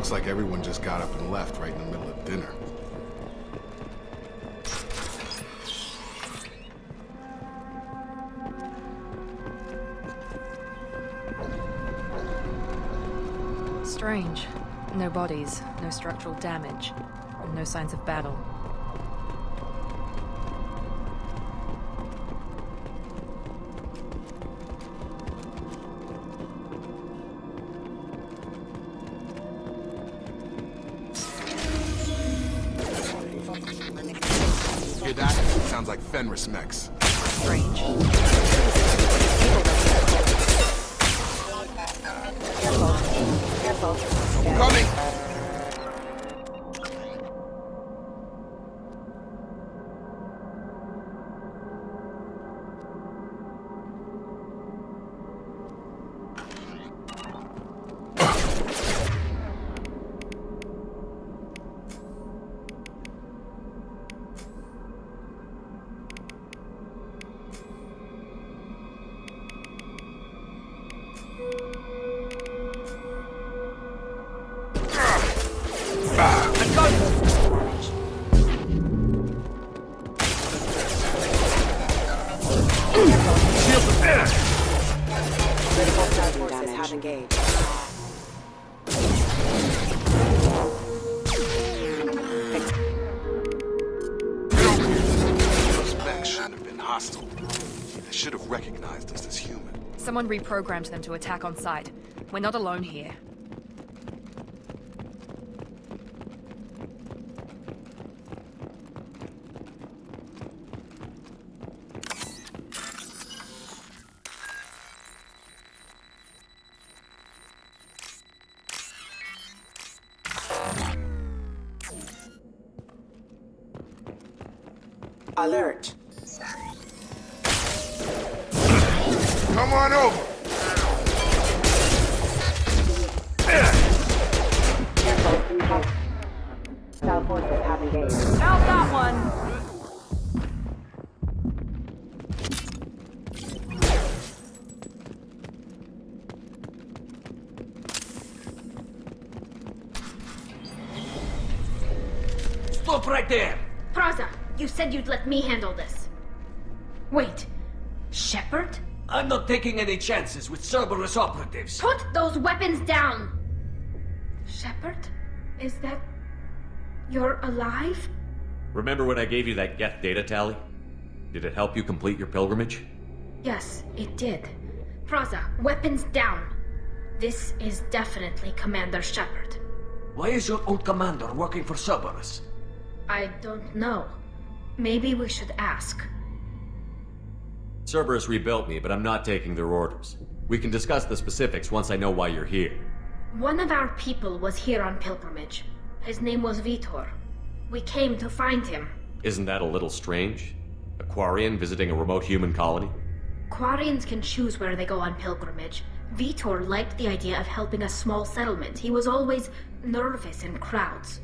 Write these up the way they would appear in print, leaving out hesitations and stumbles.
Looks like everyone just got up and left right in the middle of dinner. Strange. No bodies, no structural damage, and no signs of battle. Hear that? Sounds like Fenris mechs. Strange. Careful. Coming! Have engaged. Those mechs shouldn't have been hostile. They should have recognized us as human. Someone reprogrammed them to attack on sight. We're not alone here. Alert. Come on over! Careful. South forces have engaged. Out that one! Stop right there! Praza, you said you'd let me handle this. Wait, Shepard? I'm not taking any chances with Cerberus operatives. Put those weapons down! Shepard? Is that... you're alive? Remember when I gave you that Geth data tally? Did it help you complete your pilgrimage? Yes, it did. Praza, weapons down. This is definitely Commander Shepard. Why is your old commander working for Cerberus? I don't know. Maybe we should ask. Cerberus rebuilt me, but I'm not taking their orders. We can discuss the specifics once I know why you're here. One of our people was here on pilgrimage. His name was Vitor. We came to find him. Isn't that a little strange? A Quarian visiting a remote human colony? Quarians can choose where they go on pilgrimage. Vitor liked the idea of helping a small settlement. He was always nervous in crowds.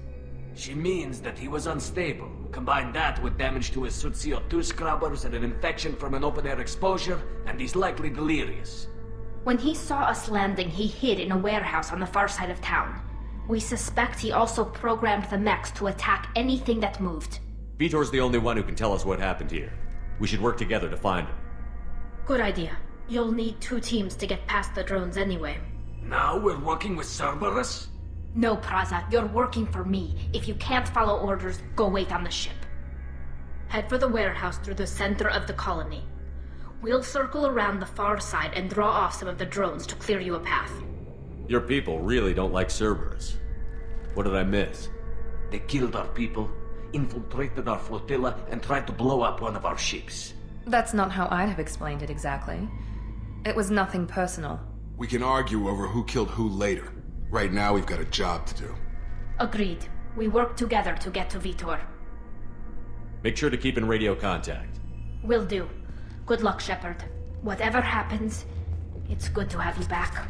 She means that he was unstable. Combine that with damage to his Suit CO2 scrubbers and an infection from an open-air exposure, and he's likely delirious. When he saw us landing, he hid in a warehouse on the far side of town. We suspect he also programmed the mechs to attack anything that moved. Vitor's the only one who can tell us what happened here. We should work together to find him. Good idea. You'll need 2 teams to get past the drones anyway. Now we're working with Cerberus? No, Praza, you're working for me. If you can't follow orders, go wait on the ship. Head for the warehouse through the center of the colony. We'll circle around the far side and draw off some of the drones to clear you a path. Your people really don't like Cerberus. What did I miss? They killed our people, infiltrated our flotilla, and tried to blow up one of our ships. That's not how I'd have explained it exactly. It was nothing personal. We can argue over who killed who later. Right now, we've got a job to do. Agreed. We work together to get to Vitor. Make sure to keep in radio contact. Will do. Good luck, Shepard. Whatever happens, it's good to have you back.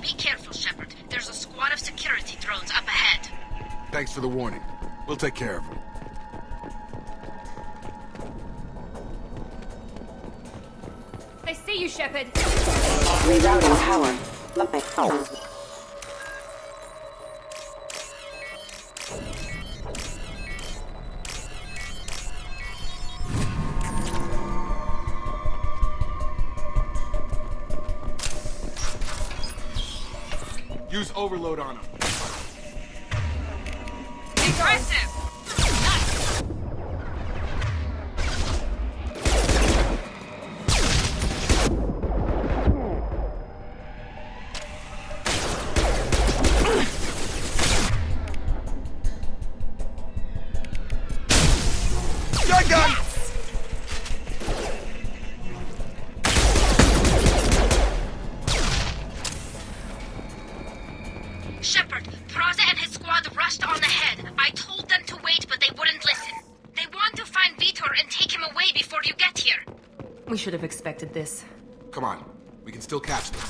Be careful, Shepard. There's a squad of security drones up ahead. Thanks for the warning. We'll take care of them. I see you, Shepard. Rerouting power. Oh. Use overload on him. Impressive! Gun! Shepard, Praza and his squad rushed on ahead. I told them to wait, but they wouldn't listen. They want to find Vitor and take him away before you get here. We should have expected this. Come on, we can still catch them.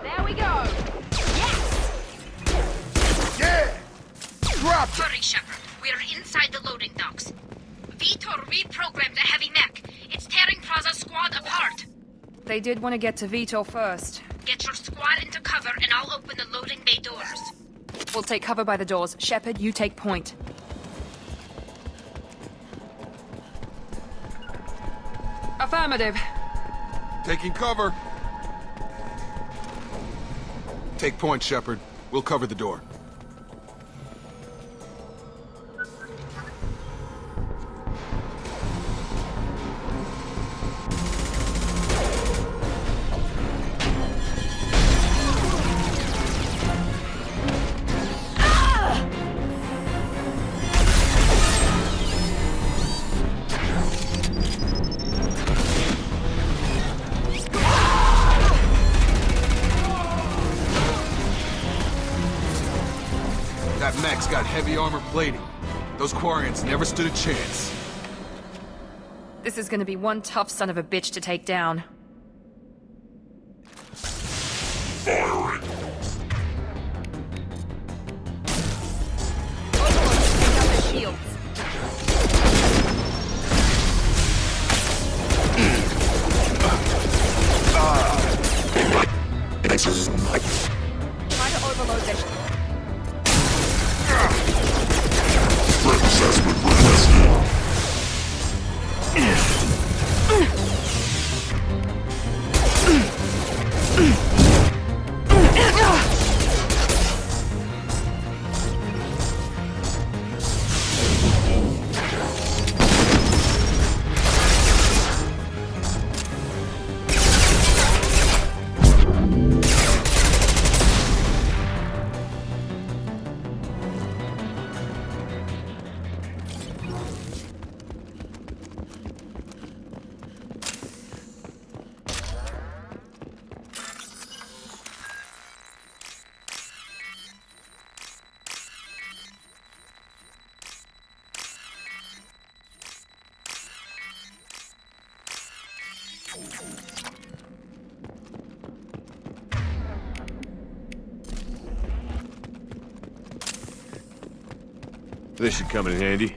There we go! Hurry, Shepard. We're inside the loading docks. Vitor reprogrammed a heavy mech. It's tearing Praza's squad apart. They did want to get to Vitor first. Get your squad into cover and I'll open the loading bay doors. We'll take cover by the doors. Shepard, you take point. Affirmative. Taking cover. Take point, Shepard. We'll cover the door. That mech's got heavy armor plating. Those Quarians never stood a chance. This is gonna be one tough son of a bitch to take down. Firing. Overlord, take out the shields. Try to overload their shields. Threat assessment requested. This should come in handy.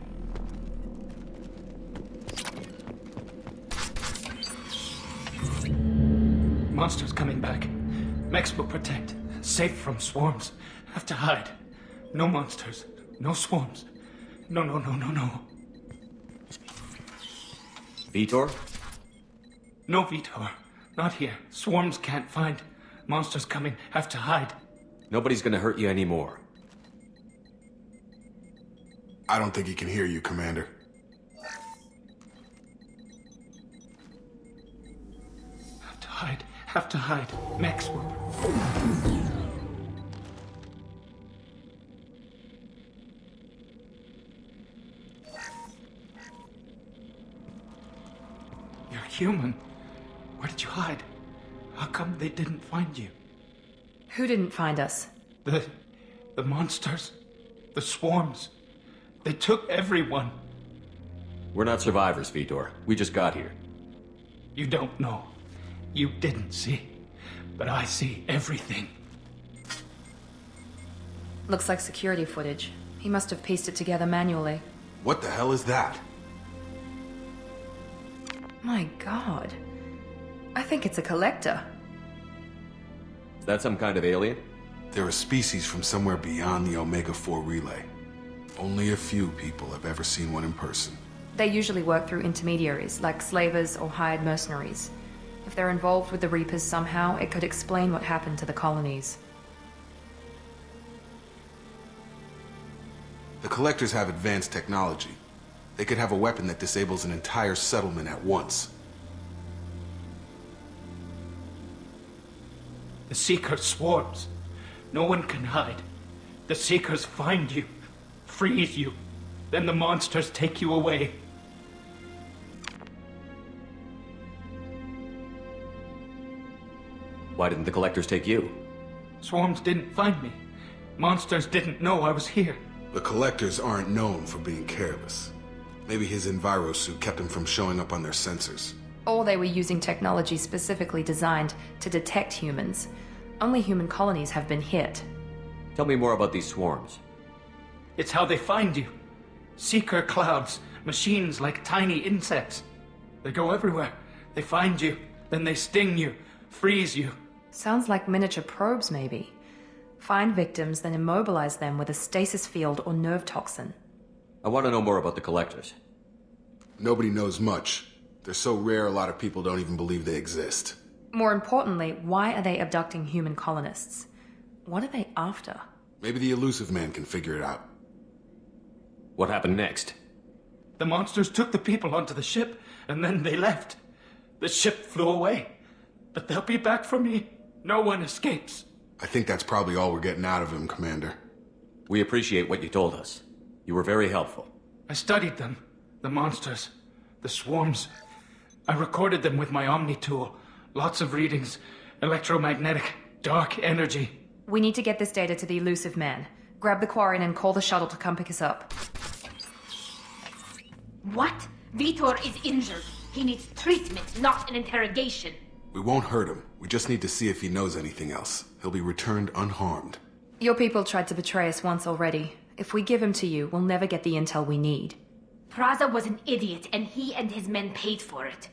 Monsters coming back. Mechs will protect. Safe from swarms. Have to hide. No monsters. No swarms. No. Vitor? No Vitor. Not here. Swarms can't find. Monsters coming. Have to hide. Nobody's gonna hurt you anymore. I don't think he can hear you, Commander. Have to hide. Have to hide. Mechs will... human. Where did you hide? How come they didn't find you? Who didn't find us? The monsters. The swarms. They took everyone. We're not survivors, Vitor. We just got here. You don't know. You didn't see. But I see everything. Looks like security footage. He must have pieced it together manually. What the hell is that? My god. I think it's a collector. Is that some kind of alien? They're a species from somewhere beyond the Omega-4 relay. Only a few people have ever seen one in person. They usually work through intermediaries, like slavers or hired mercenaries. If they're involved with the Reapers somehow, it could explain what happened to the colonies. The Collectors have advanced technology. They could have a weapon that disables an entire settlement at once. The Seeker swarms. No one can hide. The Seekers find you, freeze you, then the monsters take you away. Why didn't the Collectors take you? Swarms didn't find me. Monsters didn't know I was here. The Collectors aren't known for being careless. Maybe his Enviro suit kept him from showing up on their sensors. Or they were using technology specifically designed to detect humans. Only human colonies have been hit. Tell me more about these swarms. It's how they find you. Seeker clouds, machines like tiny insects. They go everywhere. They find you, then they sting you, freeze you. Sounds like miniature probes, maybe. Find victims, then immobilize them with a stasis field or nerve toxin. I want to know more about the Collectors. Nobody knows much. They're so rare a lot of people don't even believe they exist. More importantly, why are they abducting human colonists? What are they after? Maybe the Elusive Man can figure it out. What happened next? The monsters took the people onto the ship, and then they left. The ship flew away. But they'll be back for me. No one escapes. I think that's probably all we're getting out of him, Commander. We appreciate what you told us. You were very helpful. I studied them. The monsters. The swarms. I recorded them with my Omni tool. Lots of readings. Electromagnetic. Dark energy. We need to get this data to the Elusive Man. Grab the Quarian and call the shuttle to come pick us up. What? Vitor is injured. He needs treatment, not an interrogation. We won't hurt him. We just need to see if he knows anything else. He'll be returned unharmed. Your people tried to betray us once already. If we give him to you, we'll never get the intel we need. Praza was an idiot, and he and his men paid for it.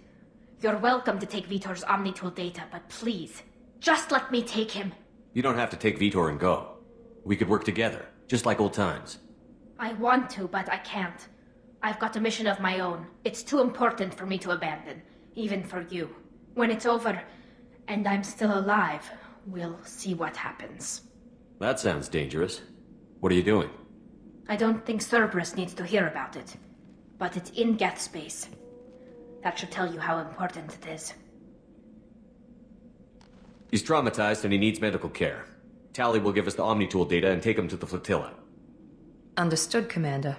You're welcome to take Vitor's Omnitool data, but please, just let me take him. You don't have to take Vitor and go. We could work together, just like old times. I want to, but I can't. I've got a mission of my own. It's too important for me to abandon, even for you. When it's over, and I'm still alive, we'll see what happens. That sounds dangerous. What are you doing? I don't think Cerberus needs to hear about it, but it's in Geth space. That should tell you how important it is. He's traumatized and he needs medical care. Tally will give us the Omnitool data and take him to the flotilla. Understood, Commander.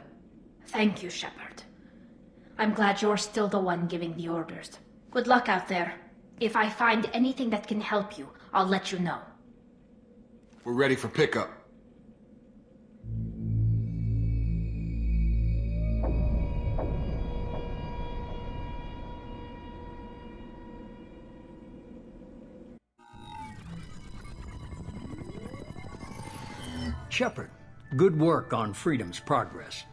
Thank you, Shepard. I'm glad you're still the one giving the orders. Good luck out there. If I find anything that can help you, I'll let you know. We're ready for pickup. Shepard, good work on Freedom's progress.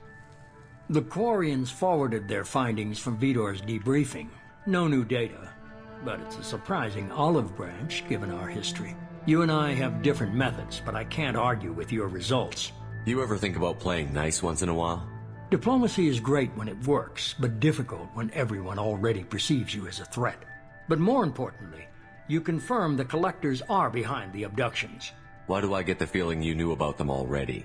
The Quarians forwarded their findings from Vitor's debriefing. No new data, but it's a surprising olive branch given our history. You and I have different methods, but I can't argue with your results. You ever think about playing nice once in a while? Diplomacy is great when it works, but difficult when everyone already perceives you as a threat. But more importantly, you confirm the Collectors are behind the abductions. Why do I get the feeling you knew about them already?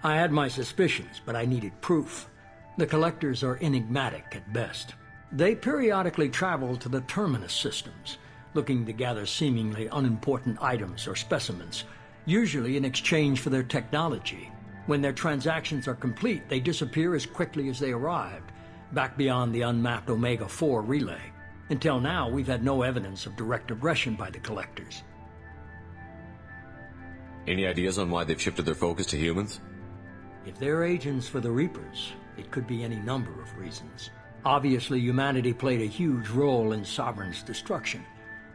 I had my suspicions, but I needed proof. The Collectors are enigmatic at best. They periodically travel to the Terminus systems, looking to gather seemingly unimportant items or specimens, usually in exchange for their technology. When their transactions are complete, they disappear as quickly as they arrived, back beyond the unmapped Omega-4 relay. Until now, we've had no evidence of direct aggression by the Collectors. Any ideas on why they've shifted their focus to humans? If they're agents for the Reapers, it could be any number of reasons. Obviously, humanity played a huge role in Sovereign's destruction.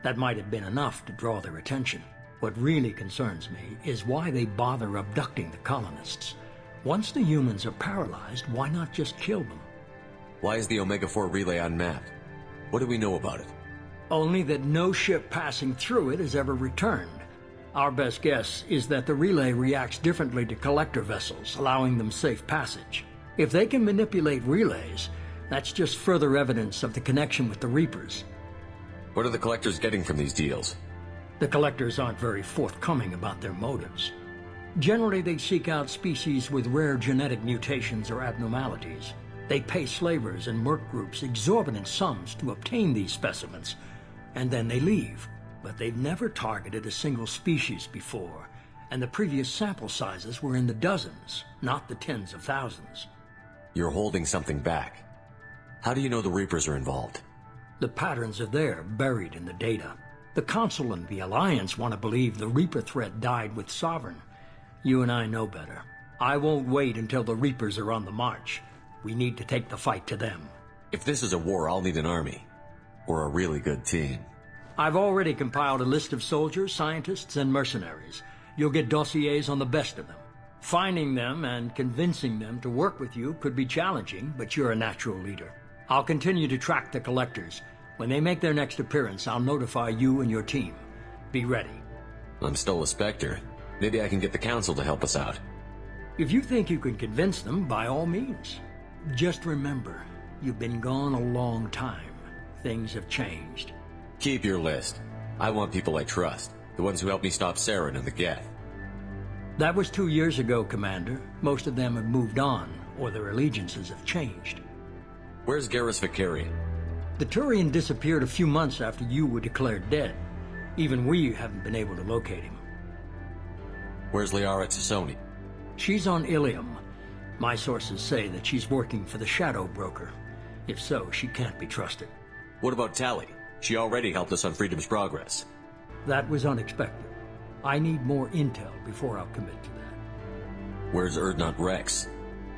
That might have been enough to draw their attention. What really concerns me is why they bother abducting the colonists. Once the humans are paralyzed, why not just kill them? Why is the Omega-4 relay unmapped? What do we know about it? Only that no ship passing through it has ever returned. Our best guess is that the relay reacts differently to collector vessels, allowing them safe passage. If they can manipulate relays, that's just further evidence of the connection with the Reapers. What are the Collectors getting from these deals? The Collectors aren't very forthcoming about their motives. Generally, they seek out species with rare genetic mutations or abnormalities. They pay slavers and merc groups exorbitant sums to obtain these specimens, and then they leave. But they've never targeted a single species before, and the previous sample sizes were in the dozens, not the tens of thousands. You're holding something back. How do you know the Reapers are involved? The patterns are there, buried in the data. The Council and the Alliance want to believe the Reaper threat died with Sovereign. You and I know better. I won't wait until the Reapers are on the march. We need to take the fight to them. If this is a war, I'll need an army. Or a really good team. I've already compiled a list of soldiers, scientists, and mercenaries. You'll get dossiers on the best of them. Finding them and convincing them to work with you could be challenging, but you're a natural leader. I'll continue to track the Collectors. When they make their next appearance, I'll notify you and your team. Be ready. I'm still a Spectre. Maybe I can get the Council to help us out. If you think you can convince them, by all means. Just remember, you've been gone a long time. Things have changed. Keep your list. I want people I trust. The ones who helped me stop Saren and the Geth. That was 2 years ago, Commander. Most of them have moved on, or their allegiances have changed. Where's Garrus Vicarian? The Turian disappeared a few months after you were declared dead. Even we haven't been able to locate him. Where's Liara Tassoni? She's on Ilium. My sources say that she's working for the Shadow Broker. If so, she can't be trusted. What about Tali? She already helped us on Freedom's Progress. That was unexpected. I need more intel before I'll commit to that. Where's Urdnot Rex?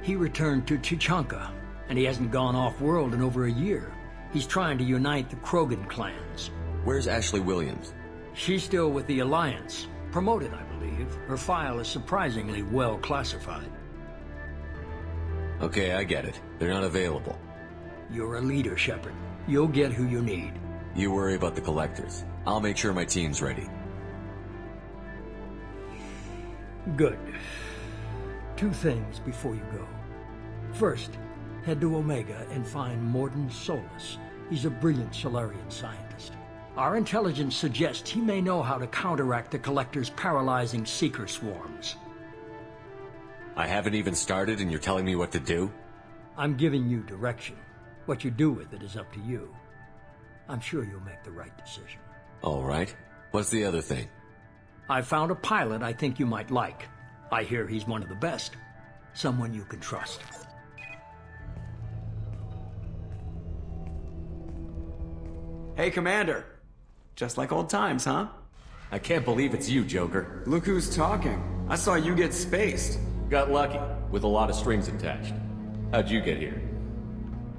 He returned to Chichanka, and he hasn't gone off-world in over a year. He's trying to unite the Krogan clans. Where's Ashley Williams? She's still with the Alliance. Promoted, I believe. Her file is surprisingly well classified. Okay, I get it. They're not available. You're a leader, Shepard. You'll get who you need. You worry about the Collectors. I'll make sure my team's ready. Good. 2 things before you go. First, head to Omega and find Morden Solus. He's a brilliant Solarian scientist. Our intelligence suggests he may know how to counteract the Collector's paralyzing Seeker swarms. I haven't even started and you're telling me what to do? I'm giving you direction. What you do with it is up to you. I'm sure you'll make the right decision. All right. What's the other thing? I found a pilot I think you might like. I hear he's one of the best. Someone you can trust. Hey, Commander. Just like old times, huh? I can't believe it's you, Joker. Look who's talking. I saw you get spaced. Got lucky, with a lot of strings attached. How'd you get here?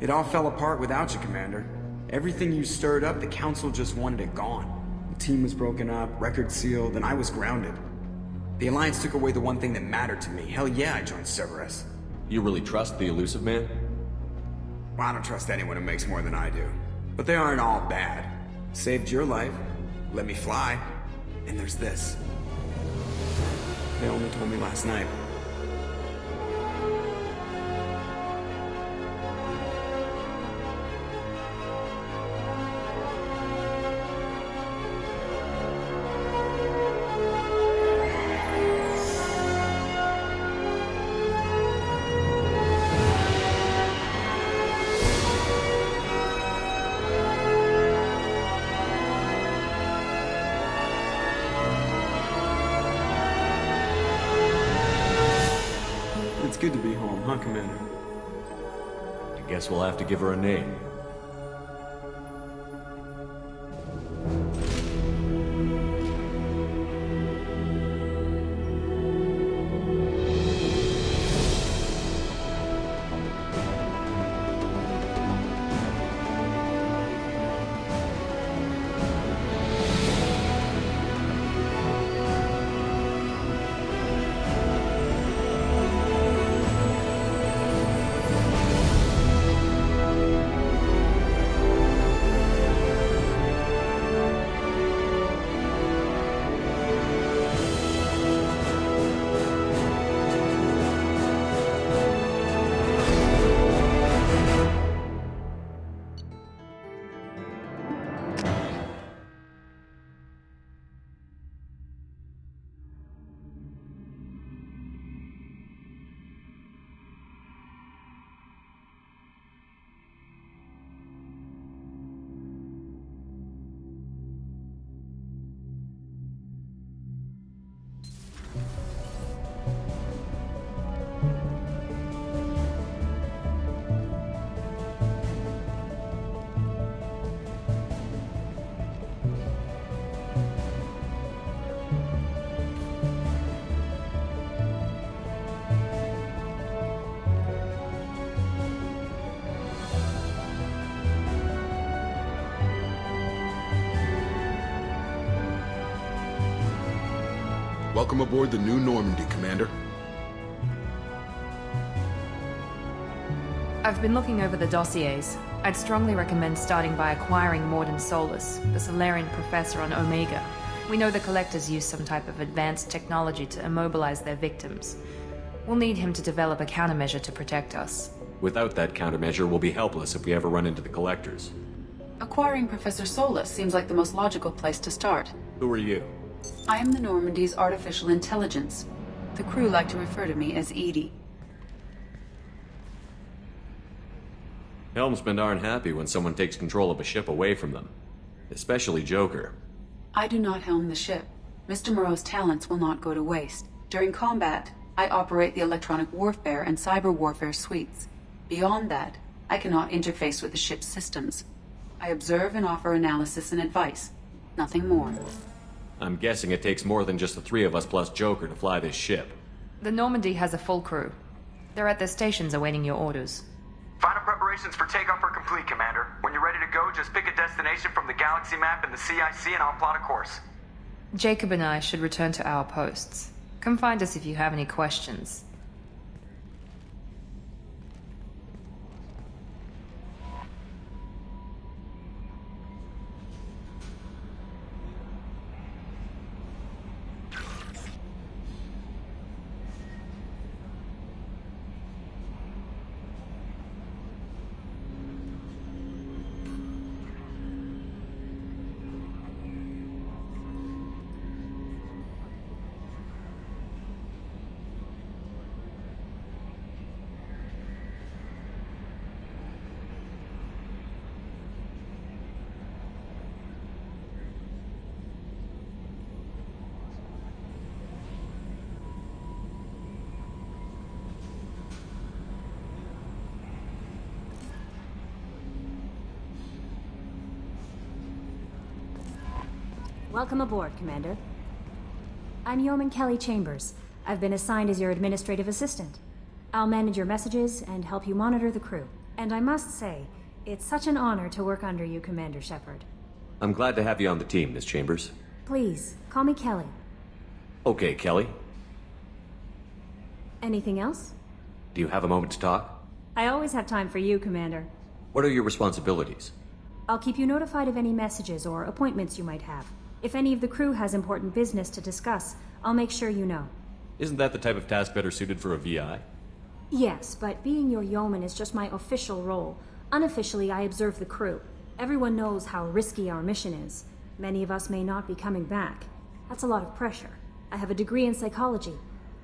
It all fell apart without you, Commander. Everything you stirred up, the Council just wanted it gone. The team was broken up, record sealed, and I was grounded. The Alliance took away the one thing that mattered to me. Hell yeah, I joined Cerberus. You really trust the Elusive Man? Well, I don't trust anyone who makes more than I do. But they aren't all bad. Saved your life, let me fly, and there's this. They only told me last night. Good to be home, huh, Commander? I guess we'll have to give her a name. Welcome aboard the new Normandy, Commander. I've been looking over the dossiers. I'd strongly recommend starting by acquiring Morden Solus, the Solarian professor on Omega. We know the Collectors use some type of advanced technology to immobilize their victims. We'll need him to develop a countermeasure to protect us. Without that countermeasure, we'll be helpless if we ever run into the Collectors. Acquiring Professor Solus seems like the most logical place to start. Who are you? I am the Normandy's artificial intelligence. The crew like to refer to me as Edie. Helmsmen aren't happy when someone takes control of a ship away from them. Especially Joker. I do not helm the ship. Mr. Moreau's talents will not go to waste. During combat, I operate the electronic warfare and cyber warfare suites. Beyond that, I cannot interface with the ship's systems. I observe and offer analysis and advice. Nothing more. I'm guessing it takes more than just the three of us plus Joker to fly this ship. The Normandy has a full crew. They're at their stations awaiting your orders. Final preparations for takeoff are complete, Commander. When you're ready to go, just pick a destination from the galaxy map and the CIC and I'll plot a course. Jacob and I should return to our posts. Come find us if you have any questions. Welcome aboard, Commander. I'm Yeoman Kelly Chambers. I've been assigned as your administrative assistant. I'll manage your messages and help you monitor the crew. And I must say, it's such an honor to work under you, Commander Shepard. I'm glad to have you on the team, Miss Chambers. Please, call me Kelly. Okay, Kelly. Anything else? Do you have a moment to talk? I always have time for you, Commander. What are your responsibilities? I'll keep you notified of any messages or appointments you might have. If any of the crew has important business to discuss, I'll make sure you know. Isn't that the type of task better suited for a VI? Yes, but being your yeoman is just my official role. Unofficially, I observe the crew. Everyone knows how risky our mission is. Many of us may not be coming back. That's a lot of pressure. I have a degree in psychology.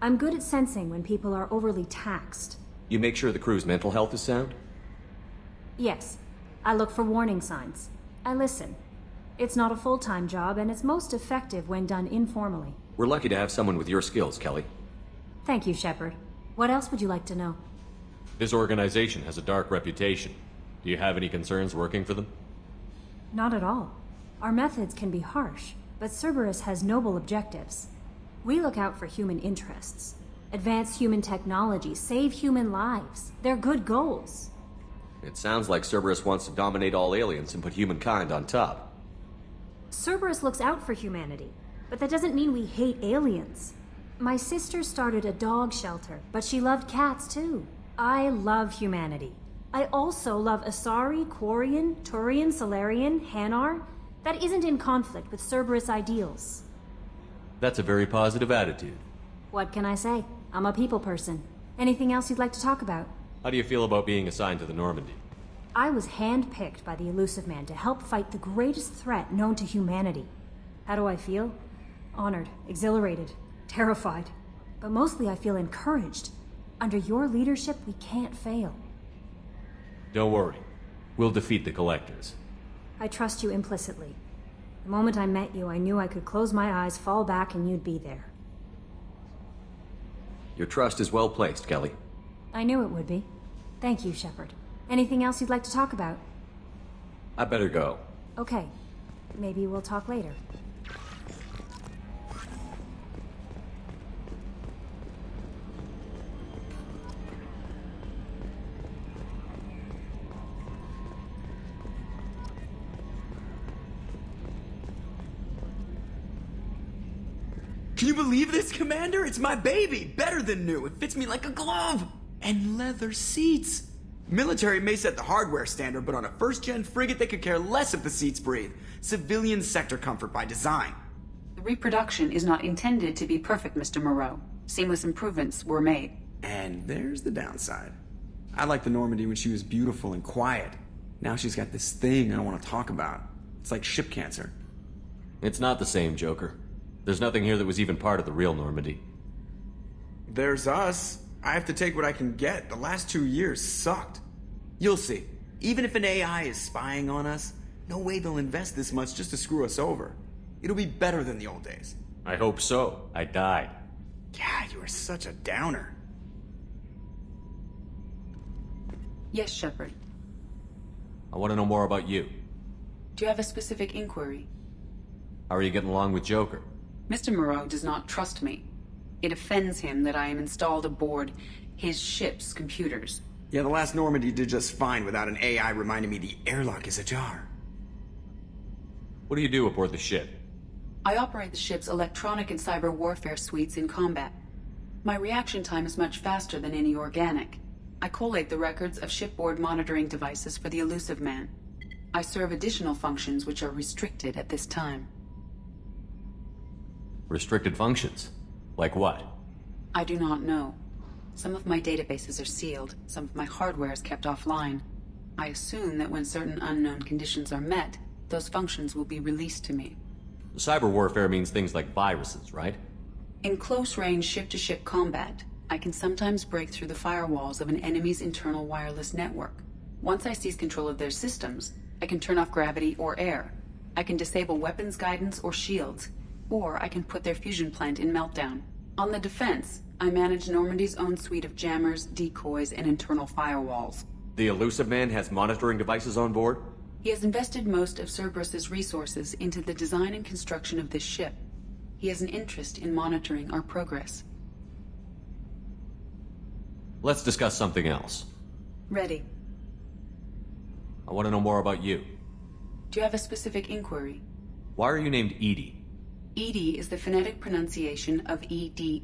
I'm good at sensing when people are overly taxed. You make sure the crew's mental health is sound? Yes. I look for warning signs. I listen. It's not a full-time job, and it's most effective when done informally. We're lucky to have someone with your skills, Kelly. Thank you, Shepard. What else would you like to know? This organization has a dark reputation. Do you have any concerns working for them? Not at all. Our methods can be harsh, but Cerberus has noble objectives. We look out for human interests. Advance human technology, save human lives. They're good goals. It sounds like Cerberus wants to dominate all aliens and put humankind on top. Cerberus looks out for humanity, but that doesn't mean we hate aliens. My sister started a dog shelter, but she loved cats too. I love humanity. I also love Asari, Quarian, Turian, Solarian, Hanar. That isn't in conflict with Cerberus ideals. That's a very positive attitude. What can I say? I'm a people person. Anything else you'd like to talk about? How do you feel about being assigned to the Normandy? I was handpicked by the Elusive Man to help fight the greatest threat known to humanity. How do I feel? Honored, exhilarated, terrified. But mostly I feel encouraged. Under your leadership, we can't fail. Don't worry. We'll defeat the Collectors. I trust you implicitly. The moment I met you, I knew I could close my eyes, fall back, and you'd be there. Your trust is well placed, Kelly. I knew it would be. Thank you, Shepard. Anything else you'd like to talk about? I better go. Okay. Maybe we'll talk later. Can you believe this, Commander? It's my baby! Better than new. It fits me like a glove! And leather seats! Military may set the hardware standard, but on a first-gen frigate, they could care less if the seats breathe. Civilian sector comfort by design. The reproduction is not intended to be perfect, Mr. Moreau. Seamless improvements were made. And there's the downside. I liked the Normandy when she was beautiful and quiet. Now she's got this thing I don't want to talk about. It's like ship cancer. It's not the same, Joker. There's nothing here that was even part of the real Normandy. There's us. I have to take what I can get. The last 2 years sucked. You'll see. Even if an AI is spying on us, no way they'll invest this much just to screw us over. It'll be better than the old days. I hope so. I died. Yeah, you are such a downer. Yes, Shepard. I want to know more about you. Do you have a specific inquiry? How are you getting along with Joker? Mr. Moreau does not trust me. It offends him that I am installed aboard his ship's computers. Yeah, the last Normandy did just fine without an AI reminding me the airlock is ajar. What do you do aboard the ship? I operate the ship's electronic and cyber warfare suites in combat. My reaction time is much faster than any organic. I collate the records of shipboard monitoring devices for the Elusive Man. I serve additional functions which are restricted at this time. Restricted functions? Like what? I do not know. Some of my databases are sealed, some of my hardware is kept offline. I assume that when certain unknown conditions are met, those functions will be released to me. Cyber warfare means things like viruses, right? In close-range ship-to-ship combat, I can sometimes break through the firewalls of an enemy's internal wireless network. Once I seize control of their systems, I can turn off gravity or air. I can disable weapons guidance or shields, or I can put their fusion plant in meltdown. On the defense, I manage Normandy's own suite of jammers, decoys, and internal firewalls. The Elusive Man has monitoring devices on board? He has invested most of Cerberus's resources into the design and construction of this ship. He has an interest in monitoring our progress. Let's discuss something else. Ready. I want to know more about you. Do you have a specific inquiry? Why are you named Edie? EDI is the phonetic pronunciation of EDI.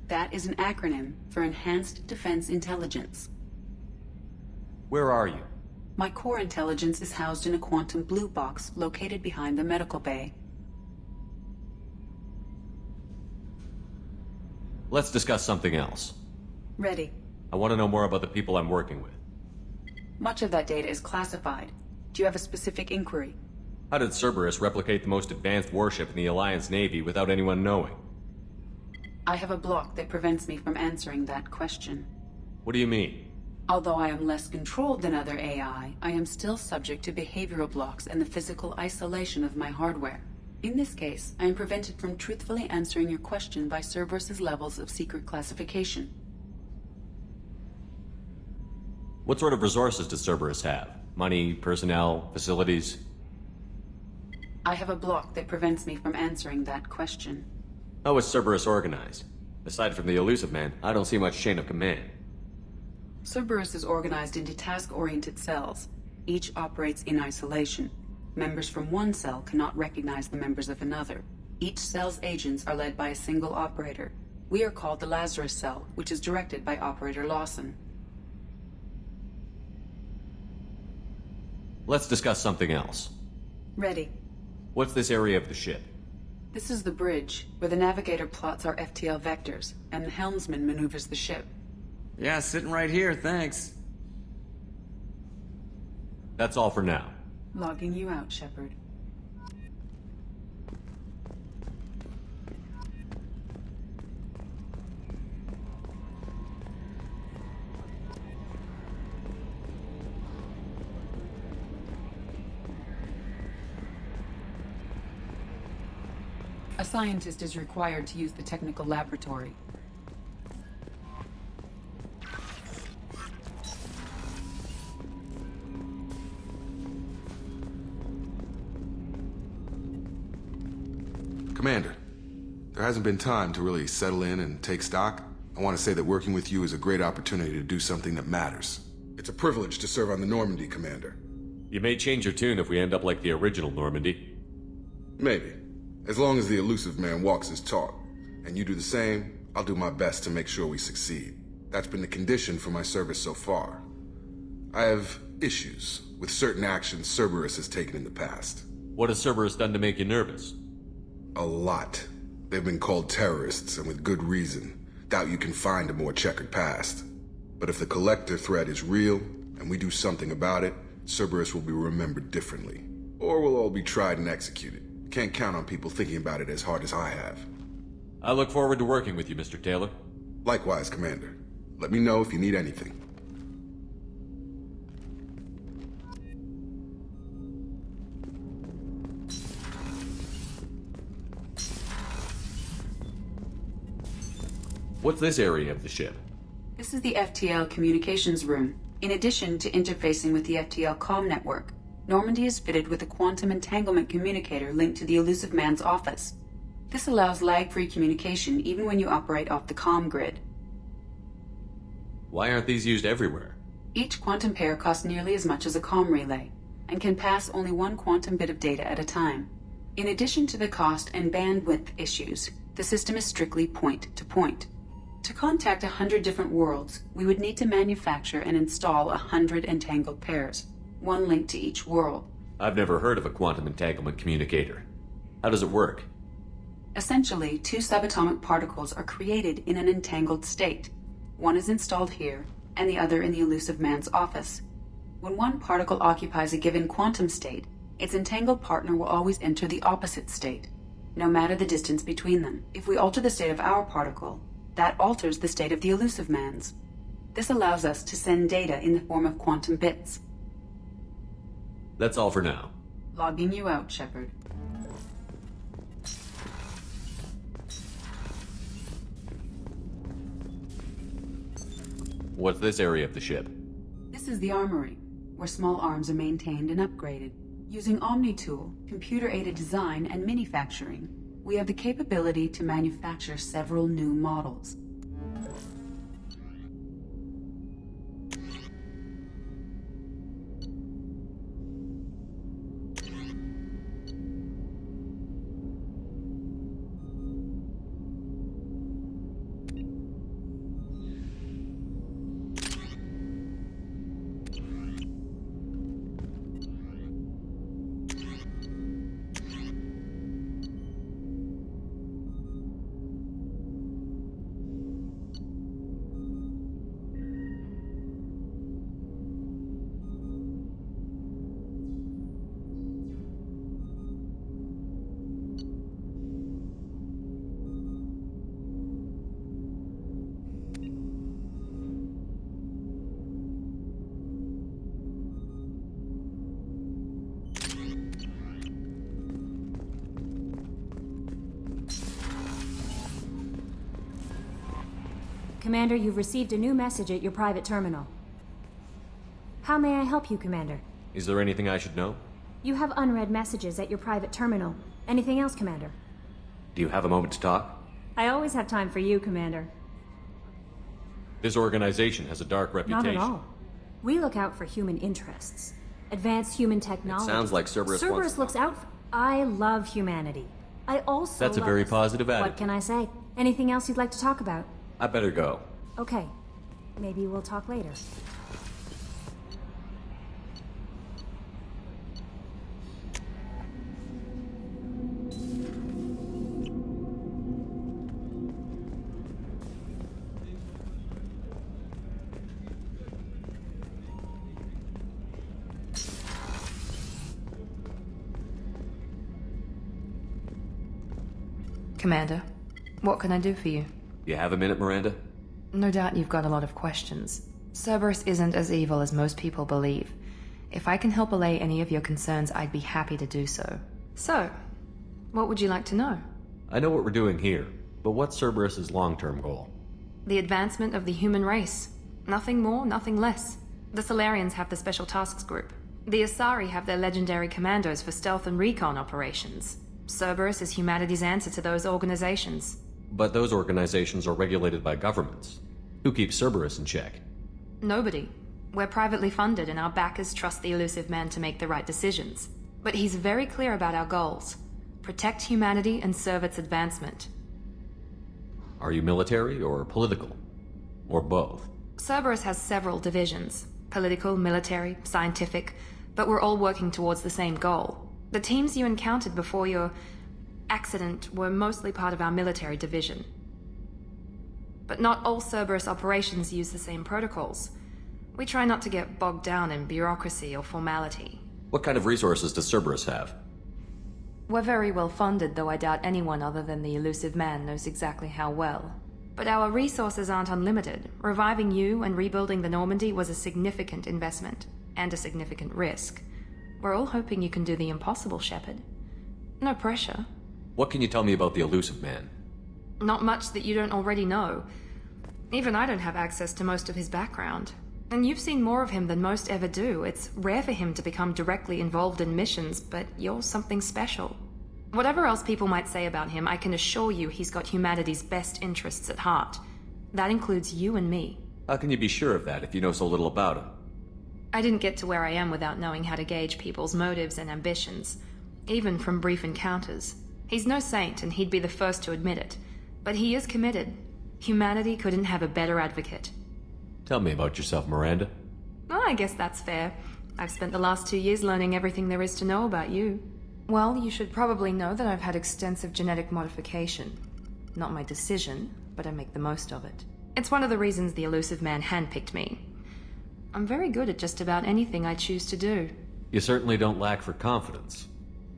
That is an acronym for Enhanced Defense Intelligence. Where are you? My core intelligence is housed in a quantum blue box located behind the medical bay. Let's discuss something else. Ready. I want to know more about the people I'm working with. Much of that data is classified. Do you have a specific inquiry? How did Cerberus replicate the most advanced warship in the Alliance Navy without anyone knowing? I have a block that prevents me from answering that question. What do you mean? Although I am less controlled than other AI, I am still subject to behavioral blocks and the physical isolation of my hardware. In this case, I am prevented from truthfully answering your question by Cerberus's levels of secret classification. What sort of resources does Cerberus have? Money, personnel, facilities? I have a block that prevents me from answering that question. How is Cerberus organized? Aside from the Elusive Man, I don't see much chain of command. Cerberus is organized into task-oriented cells. Each operates in isolation. Members from one cell cannot recognize the members of another. Each cell's agents are led by a single operator. We are called the Lazarus Cell, which is directed by Operator Lawson. Let's discuss something else. Ready. What's this area of the ship? This is the bridge, where the navigator plots our FTL vectors, and the helmsman maneuvers the ship. Yeah, sitting right here, thanks. That's all for now. Logging you out, Shepard. A scientist is required to use the technical laboratory. Commander, there hasn't been time to really settle in and take stock. I want to say that working with you is a great opportunity to do something that matters. It's a privilege to serve on the Normandy, Commander. You may change your tune if we end up like the original Normandy. Maybe. As long as the elusive man walks his talk, and you do the same, I'll do my best to make sure we succeed. That's been the condition for my service so far. I have issues with certain actions Cerberus has taken in the past. What has Cerberus done to make you nervous? A lot. They've been called terrorists, and with good reason. Doubt you can find a more checkered past. But if the Collector threat is real, and we do something about it, Cerberus will be remembered differently. Or we'll all be tried and executed. Can't count on people thinking about it as hard as I have. I look forward to working with you, Mr. Taylor. Likewise, Commander. Let me know if you need anything. What's this area of the ship? This is the FTL communications room. In addition to interfacing with the FTL comm network, Normandy is fitted with a quantum entanglement communicator linked to the elusive man's office. This allows lag-free communication even when you operate off the comm grid. Why aren't these used everywhere? Each quantum pair costs nearly as much as a comm relay, and can pass only one quantum bit of data at a time. In addition to the cost and bandwidth issues, the system is strictly point-to-point. To contact 100 different worlds, we would need to manufacture and install 100 entangled pairs, one link to each world. I've never heard of a quantum entanglement communicator. How does it work? Essentially, two subatomic particles are created in an entangled state. One is installed here, and the other in the elusive man's office. When one particle occupies a given quantum state, its entangled partner will always enter the opposite state, no matter the distance between them. If we alter the state of our particle, that alters the state of the elusive man's. This allows us to send data in the form of quantum bits. That's all for now. Logging you out, Shepard. What's this area of the ship? This is the armory, where small arms are maintained and upgraded. Using OmniTool, computer-aided design, and manufacturing, we have the capability to manufacture several new models. Commander, you've received a new message at your private terminal. How may I help you, Commander? Is there anything I should know? You have unread messages at your private terminal. Anything else, Commander? Do you have a moment to talk? I always have time for you, Commander. This organization has a dark reputation. Not at all. We look out for human interests. Advanced human technology. It sounds like Cerberus looks out for... I love humanity. I also That's a very positive attitude. What can I say? Anything else you'd like to talk about? I better go. Okay. Maybe we'll talk later. Commander, what can I do for you? You have a minute, Miranda? No doubt you've got a lot of questions. Cerberus isn't as evil as most people believe. If I can help allay any of your concerns, I'd be happy to do so. So, what would you like to know? I know what we're doing here, but what's Cerberus's long-term goal? The advancement of the human race. Nothing more, nothing less. The Solarians have the Special Tasks Group. The Asari have their legendary commandos for stealth and recon operations. Cerberus is humanity's answer to those organizations. But those organizations are regulated by governments. Who keeps Cerberus in check? Nobody. We're privately funded and our backers trust the elusive man to make the right decisions. But he's very clear about our goals. Protect humanity and serve its advancement. Are you military or political? Or both? Cerberus has several divisions. Political, military, scientific, but we're all working towards the same goal. The teams you encountered before your accident were mostly part of our military division. But not all Cerberus operations use the same protocols. We try not to get bogged down in bureaucracy or formality. What kind of resources does Cerberus have? We're very well funded, though I doubt anyone other than the elusive man knows exactly how well. But our resources aren't unlimited. Reviving you and rebuilding the Normandy was a significant investment, and a significant risk. We're all hoping you can do the impossible, Shepard. No pressure. What can you tell me about the elusive man? Not much that you don't already know. Even I don't have access to most of his background. And you've seen more of him than most ever do. It's rare for him to become directly involved in missions, but you're something special. Whatever else people might say about him, I can assure you he's got humanity's best interests at heart. That includes you and me. How can you be sure of that if you know so little about him? I didn't get to where I am without knowing how to gauge people's motives and ambitions, even from brief encounters. He's no saint, and he'd be the first to admit it. But he is committed. Humanity couldn't have a better advocate. Tell me about yourself, Miranda. Oh, I guess that's fair. I've spent the last 2 years learning everything there is to know about you. Well, you should probably know that I've had extensive genetic modification. Not my decision, but I make the most of it. It's one of the reasons the elusive man handpicked me. I'm very good at just about anything I choose to do. You certainly don't lack for confidence.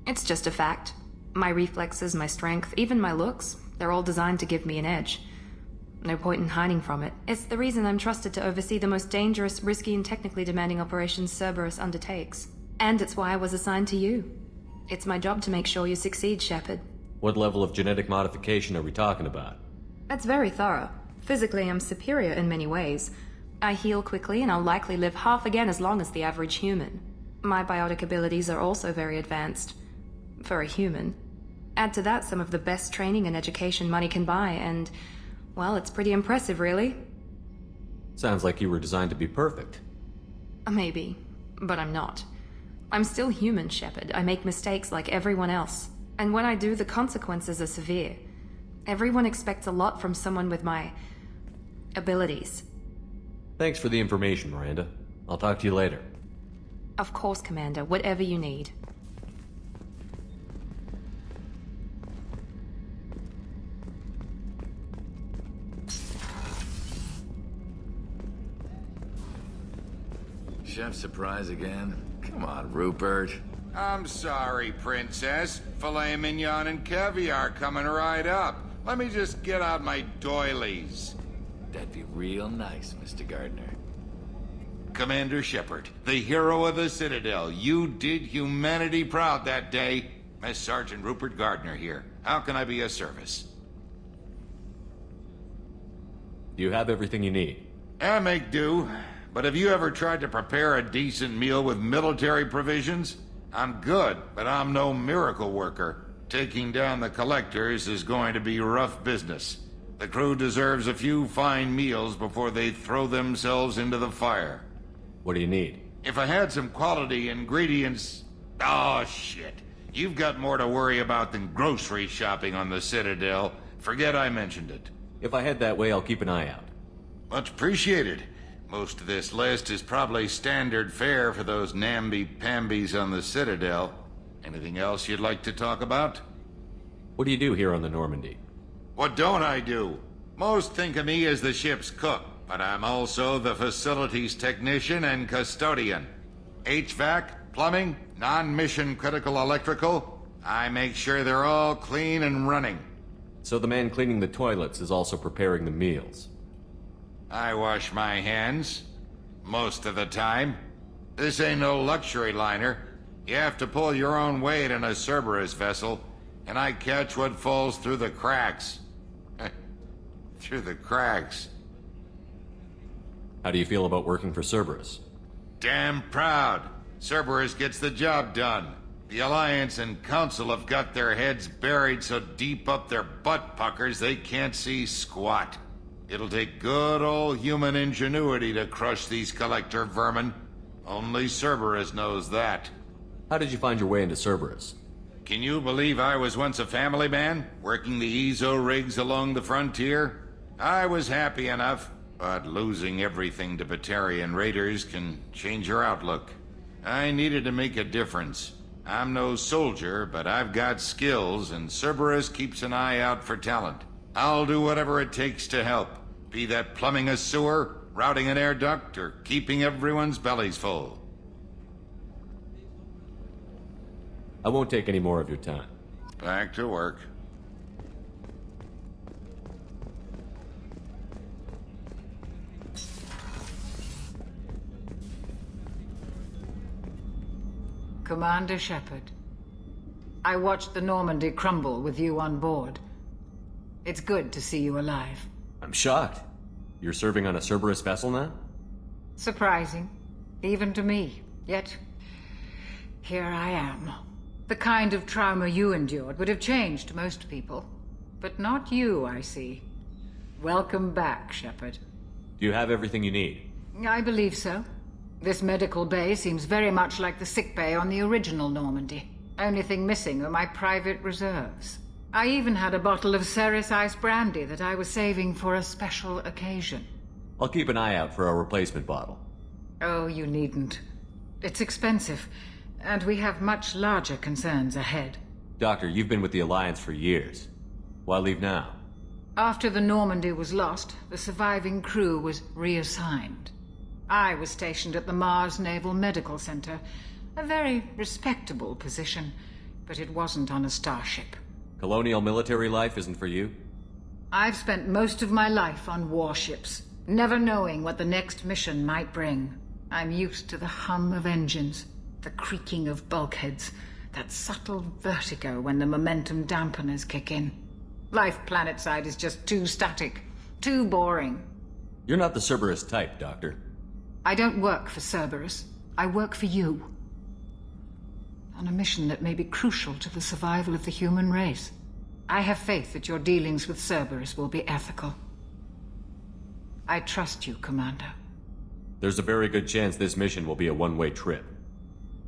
It's just a fact. My reflexes, my strength, even my looks, they're all designed to give me an edge. No point in hiding from it. It's the reason I'm trusted to oversee the most dangerous, risky, and technically demanding operations Cerberus undertakes. And it's why I was assigned to you. It's my job to make sure you succeed, Shepard. What level of genetic modification are we talking about? That's very thorough. Physically, I'm superior in many ways. I heal quickly, and I'll likely live half again as long as the average human. My biotic abilities are also very advanced. For a human. Add to that some of the best training and education money can buy, and, well, it's pretty impressive, really. Sounds like you were designed to be perfect. Maybe, but I'm not. I'm still human, Shepard. I make mistakes like everyone else. And when I do, the consequences are severe. Everyone expects a lot from someone with my abilities. Thanks for the information, Miranda. I'll talk to you later. Of course, Commander. Whatever you need. Chef surprise again? Come on, Rupert. I'm sorry, Princess. Filet mignon and caviar coming right up. Let me just get out my doilies. That'd be real nice, Mr. Gardner. Commander Shepard, the hero of the Citadel. You did humanity proud that day. Mess Sergeant Rupert Gardner here. How can I be of service? Do you have everything you need? I make do. But have you ever tried to prepare a decent meal with military provisions? I'm good, but I'm no miracle worker. Taking down the collectors is going to be rough business. The crew deserves a few fine meals before they throw themselves into the fire. What do you need? If I had some quality ingredients... Oh, shit. You've got more to worry about than grocery shopping on the Citadel. Forget I mentioned it. If I head that way, I'll keep an eye out. Much appreciated. Most of this list is probably standard fare for those namby-pambies on the Citadel. Anything else you'd like to talk about? What do you do here on the Normandy? What don't I do? Most think of me as the ship's cook, but I'm also the facilities technician and custodian. HVAC, plumbing, non-mission critical electrical. I make sure they're all clean and running. So the man cleaning the toilets is also preparing the meals? I wash my hands. Most of the time. This ain't no luxury liner. You have to pull your own weight in a Cerberus vessel, and I catch what falls through the cracks. Through the cracks. How do you feel about working for Cerberus? Damn proud. Cerberus gets the job done. The Alliance and Council have got their heads buried so deep up their butt puckers they can't see squat. It'll take good old human ingenuity to crush these collector vermin. Only Cerberus knows that. How did you find your way into Cerberus? Can you believe I was once a family man, working the EZO rigs along the frontier? I was happy enough, but losing everything to Batarian raiders can change your outlook. I needed to make a difference. I'm no soldier, but I've got skills, and Cerberus keeps an eye out for talent. I'll do whatever it takes to help, be that plumbing a sewer, routing an air duct, or keeping everyone's bellies full. I won't take any more of your time. Back to work. Commander Shepard, I watched the Normandy crumble with you on board. It's good to see you alive. I'm shocked. You're serving on a Cerberus vessel now? Surprising, even to me. Yet, here I am. The kind of trauma you endured would have changed most people. But not you, I see. Welcome back, Shepard. Do you have everything you need? I believe so. This medical bay seems very much like the sick bay on the original Normandy. Only thing missing are my private reserves. I even had a bottle of Ceres Ice brandy that I was saving for a special occasion. I'll keep an eye out for a replacement bottle. Oh, you needn't. It's expensive, and we have much larger concerns ahead. Doctor, you've been with the Alliance for years. Why leave now? After the Normandy was lost, the surviving crew was reassigned. I was stationed at the Mars Naval Medical Center, a very respectable position, but it wasn't on a starship. Colonial military life isn't for you? I've spent most of my life on warships, never knowing what the next mission might bring. I'm used to the hum of engines, the creaking of bulkheads, that subtle vertigo when the momentum dampeners kick in. Life planetside is just too static, too boring. You're not the Cerberus type, Doctor. I don't work for Cerberus. I work for you. On a mission that may be crucial to the survival of the human race. I have faith that your dealings with Cerberus will be ethical. I trust you, Commander. There's a very good chance this mission will be a one-way trip.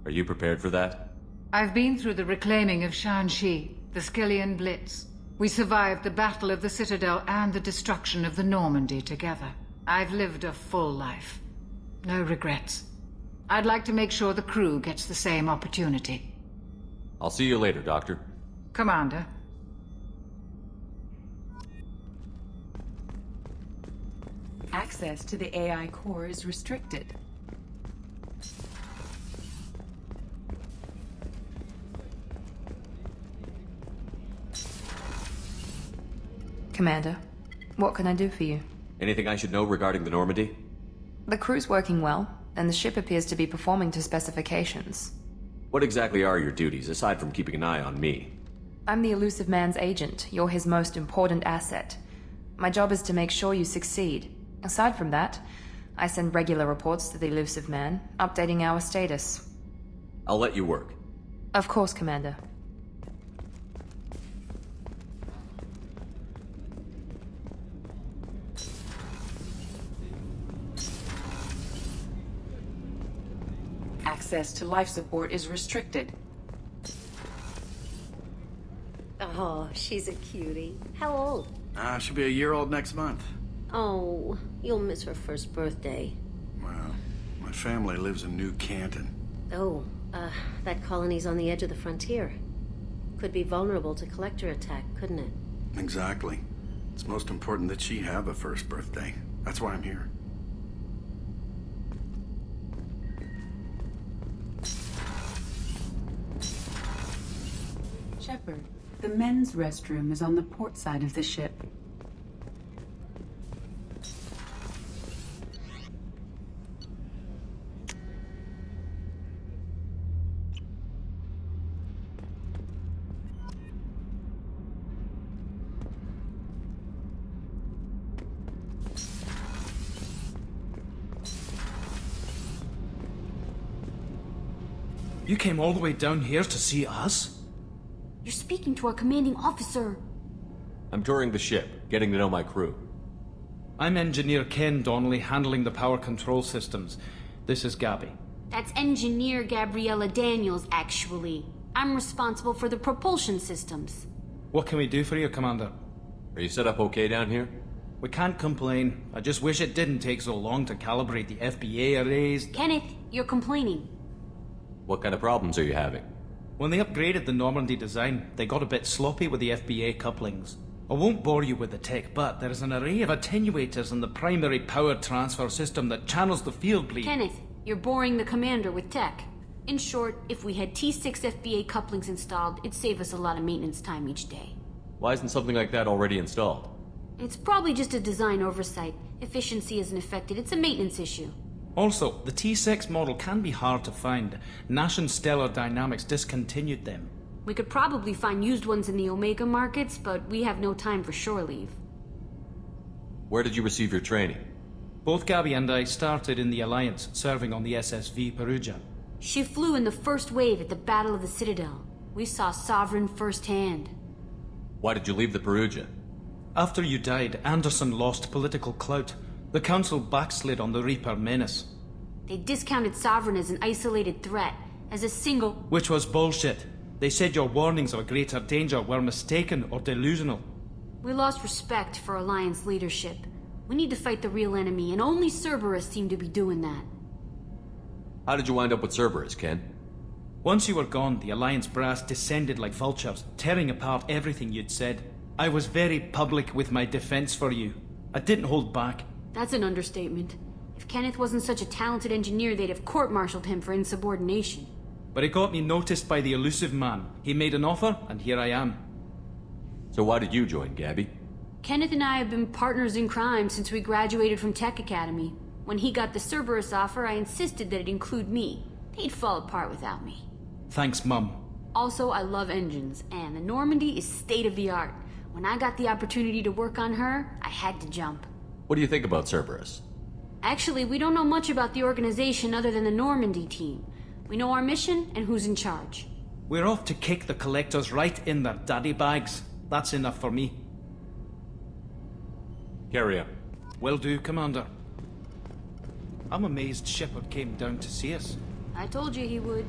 Are you prepared for that? I've been through the reclaiming of Shanxi, the Skillian Blitz. We survived the Battle of the Citadel and the destruction of the Normandy together. I've lived a full life. No regrets. I'd like to make sure the crew gets the same opportunity. I'll see you later, Doctor. Commander. Access to the AI core is restricted. Commander, what can I do for you? Anything I should know regarding the Normandy? The crew's working well, and the ship appears to be performing to specifications. What exactly are your duties, aside from keeping an eye on me? I'm the Elusive Man's agent. You're his most important asset. My job is to make sure you succeed. Aside from that, I send regular reports to the Elusive Man, updating our status. I'll let you work. Of course, Commander. Access to life support is restricted. Oh, she's a cutie. How old? She'll be a year old next month. Oh, you'll miss her first birthday. Well, my family lives in New Canton. Oh, that colony's on the edge of the frontier. Could be vulnerable to collector attack, couldn't it? Exactly. It's most important that she have a first birthday. That's why I'm here. Shepard, the men's restroom is on the port side of the ship. You came all the way down here to see us? You're speaking to our commanding officer. I'm touring the ship, getting to know my crew. I'm Engineer Ken Donnelly, handling the power control systems. This is Gabby. That's Engineer Gabriella Daniels, actually. I'm responsible for the propulsion systems. What can we do for you, Commander? Are you set up okay down here? We can't complain. I just wish it didn't take so long to calibrate the FBA arrays. Kenneth, you're complaining. What kind of problems are you having? When they upgraded the Normandy design, they got a bit sloppy with the FBA couplings. I won't bore you with the tech, but there is an array of attenuators in the primary power transfer system that channels the field bleed. Kenneth, you're boring the commander with tech. In short, if we had T6 FBA couplings installed, it'd save us a lot of maintenance time each day. Why isn't something like that already installed? It's probably just a design oversight. Efficiency isn't affected, it's a maintenance issue. Also, the T6 model can be hard to find. Nash and Stellar Dynamics discontinued them. We could probably find used ones in the Omega markets, but we have no time for shore leave. Where did you receive your training? Both Gabby and I started in the Alliance, serving on the SSV Perugia. She flew in the first wave at the Battle of the Citadel. We saw Sovereign firsthand. Why did you leave the Perugia? After you died, Anderson lost political clout. The Council backslid on the Reaper menace. They discounted Sovereign as an isolated threat, as a single... Which was bullshit. They said your warnings of a greater danger were mistaken or delusional. We lost respect for Alliance leadership. We need to fight the real enemy, and only Cerberus seemed to be doing that. How did you wind up with Cerberus, Ken? Once you were gone, the Alliance brass descended like vultures, tearing apart everything you'd said. I was very public with my defense for you. I didn't hold back. That's an understatement. If Kenneth wasn't such a talented engineer, they'd have court-martialed him for insubordination. But it got me noticed by the elusive man. He made an offer, and here I am. So why did you join, Gabby? Kenneth and I have been partners in crime since we graduated from Tech Academy. When he got the Cerberus offer, I insisted that it include me. They'd fall apart without me. Thanks, Mum. Also, I love engines, and the Normandy is state-of-the-art. When I got the opportunity to work on her, I had to jump. What do you think about Cerberus? Actually, we don't know much about the organization other than the Normandy team. We know our mission and who's in charge. We're off to kick the Collectors right in their daddy bags. That's enough for me. Carry on. Will do, Commander. I'm amazed Shepard came down to see us. I told you he would.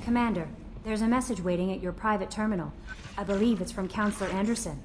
Commander, there's a message waiting at your private terminal. I believe it's from Counselor Anderson.